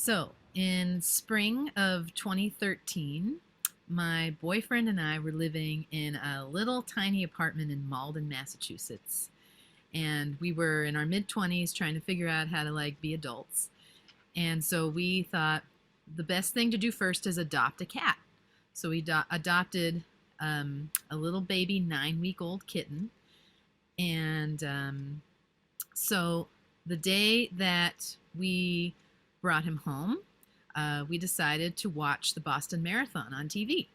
So, in spring of 2013, my boyfriend and I were living in a little tiny apartment in Malden, Massachusetts. And we were in our mid 20s trying to figure out how to be adults. And so we thought the best thing to do first is adopt a cat. So we adopted a little baby 9-week old kitten. And so the day that we brought him home, we decided to watch the Boston Marathon on TV.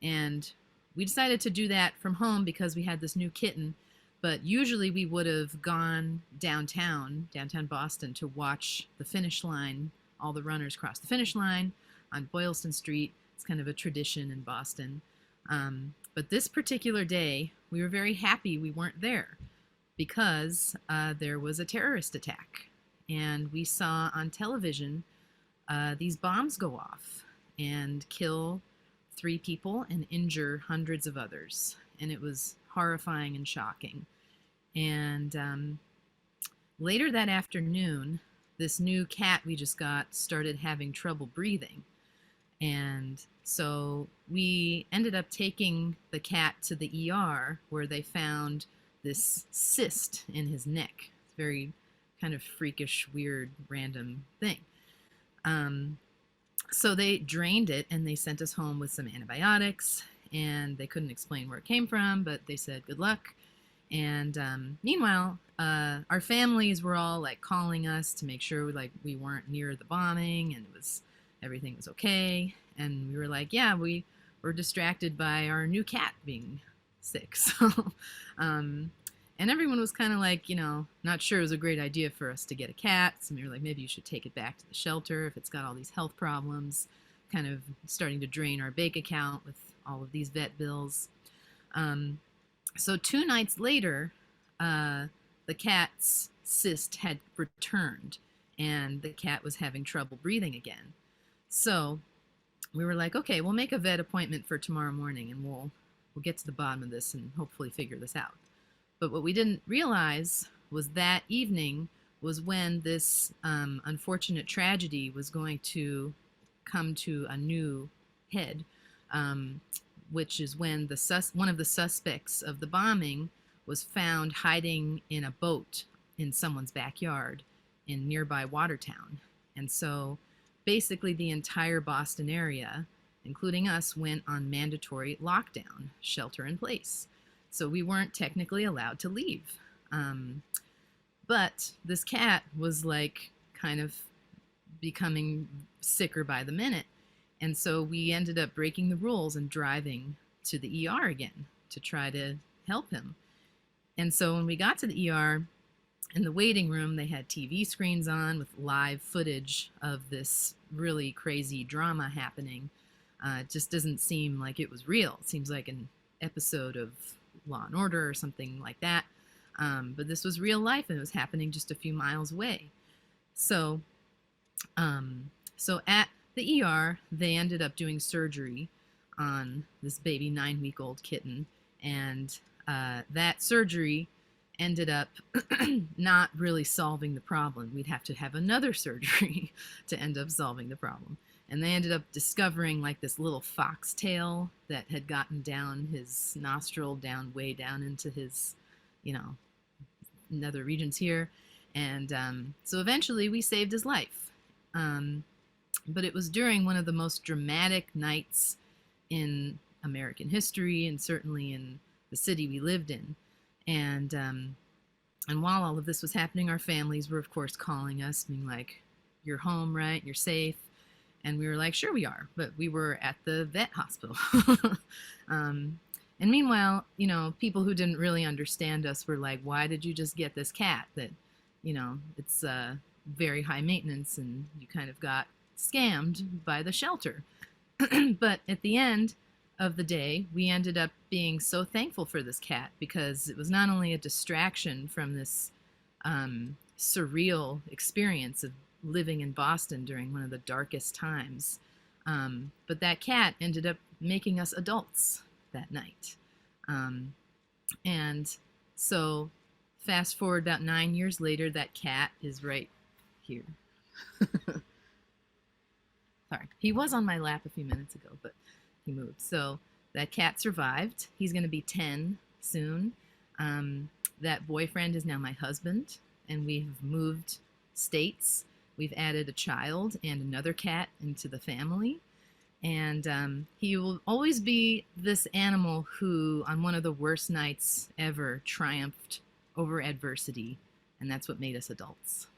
And we decided to do that from home because we had this new kitten. But usually we would have gone downtown Boston, to watch the finish line. All the runners cross the finish line on Boylston Street. It's kind of a tradition in Boston. But this particular day, we were very happy we weren't there because there was a terrorist attack. And we saw on television these bombs go off and kill 3 people and injure hundreds of others. And it was horrifying and shocking. And later that afternoon, this new cat we just got started having trouble breathing. And so we ended up taking the cat to the ER, where they found this cyst in his neck. It's very kind of freakish, weird, random thing. So they drained it and they sent us home with some antibiotics, and they couldn't explain where it came from, but they said good luck. And meanwhile, our families were all calling us to make sure we weren't near the bombing and everything was okay. And we were like, yeah, we were distracted by our new cat being sick. So and everyone was kind of not sure it was a great idea for us to get a cat. So we were like, maybe you should take it back to the shelter if it's got all these health problems, kind of starting to drain our bank account with all of these vet bills. So 2 nights later, the cat's cyst had returned, and the cat was having trouble breathing again. So we were like, okay, we'll make a vet appointment for tomorrow morning, and we'll get to the bottom of this and hopefully figure this out. But what we didn't realize was that evening was when this unfortunate tragedy was going to come to a new head, which is when one of the suspects of the bombing was found hiding in a boat in someone's backyard in nearby Watertown. And so basically the entire Boston area, including us, went on mandatory lockdown, shelter in place. So we weren't technically allowed to leave. But this cat was kind of becoming sicker by the minute. And so we ended up breaking the rules and driving to the ER again to try to help him. And so when we got to the ER, in the waiting room, they had TV screens on with live footage of this really crazy drama happening. It just doesn't seem like it was real. It seems like an episode of Law and Order or something like that. But this was real life, and it was happening just a few miles away. So at the ER, they ended up doing surgery on this baby 9-week-old kitten, and that surgery ended up not really solving the problem. We'd have to have another surgery to end up solving the problem. And they ended up discovering this little foxtail that had gotten down his nostril, way down into his, nether regions here. And so eventually we saved his life. But it was during one of the most dramatic nights in American history, and certainly in the city we lived in. And while all of this was happening, our families were, of course, calling us, being like, you're home, right? You're safe. And we were like, sure we are. But we were at the vet hospital. And meanwhile, people who didn't really understand us were like, why did you just get this cat that, it's very high maintenance, and you kind of got scammed by the shelter? But at the end of the day, we ended up being so thankful for this cat, because it was not only a distraction from this surreal experience of living in Boston during one of the darkest times, but that cat ended up making us adults that night. And so fast forward about 9 years later, that cat is right here. Sorry, he was on my lap a few minutes ago, but he moved. So that cat survived. He's going to be 10 soon. That boyfriend is now my husband, and we've moved states. We've added a child and another cat into the family. And he will always be this animal who, on one of the worst nights ever, triumphed over adversity. And that's what made us adults.